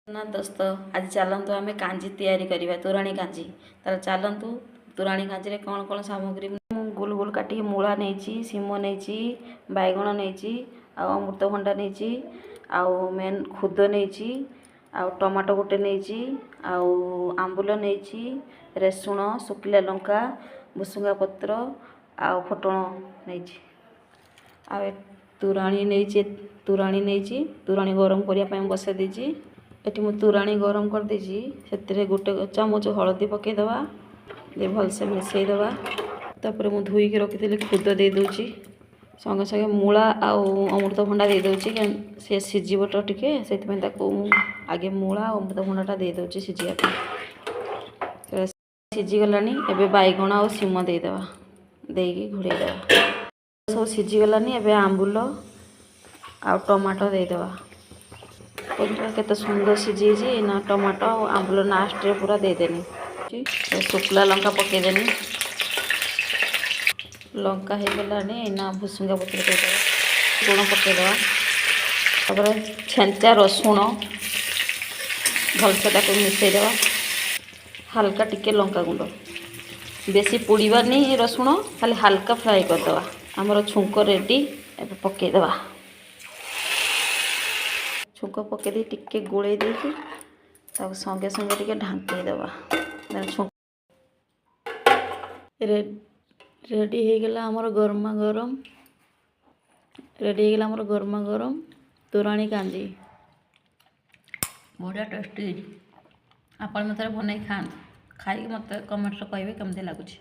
ना दोस्त आज चलतु आम कांजी तैयारी करवा तोराणी कांजी तार चलतु तोराणी कांजी रे कौन कौन सामग्री गोल गोल काटिक मूला नहीं सीम नहीं बैगण नहीं अमृतभंडा नहीं मेन खुद नहीं टमाटो गोटे नहीं आंबुल नहीं रेसुण शुखिला लंका भुसुंगा पत्र फुटण नहीं तोराणी नहीं तोराणी गरम करने बसई देती ये मुझे तोराणी गरम कर देजी से गोटे चामच हलदी पकईदे दे भलसे मिसईदे तापर मुझे धोईक रखी खुद दे दूची संगे संगे मूला अमृतभंडा दे दूची सी सीझब तो टे से आगे मूला अमृतभंडा दे दूची सीझा सीझीगला एवं बैगण आ सीम देदे देकी घोड़े सब सीझीगलानी एवं आंबुल आ टमाटो देदे केते सुंदर सीझी ना टमाटो आंबुल लास्ट रे पूरा देदेनी शुखला लंका पकईदेनी लंका हो गलानी ना भुसुंगा पत्र देदे लुण पकईदे तापर छेंचा रसुण भलसे मिसईदे हल्का टिके लंका गुंड बेसी पोड़ानी रसुण खाली हल्का फ्राए करदे आमर छुंक रेडी एबे पकईदे छुंक पकई टिके गोले देकी संगे संगे टिके ढांकीदेवा रेडी हो गला आमर गरमा गरम रेडी हो गला आमर गरमा गरम तोराणी कांजी बढ़िया टेस्टी आप मत बन खाते खाई मत कमेंट कहे केमती लगुच।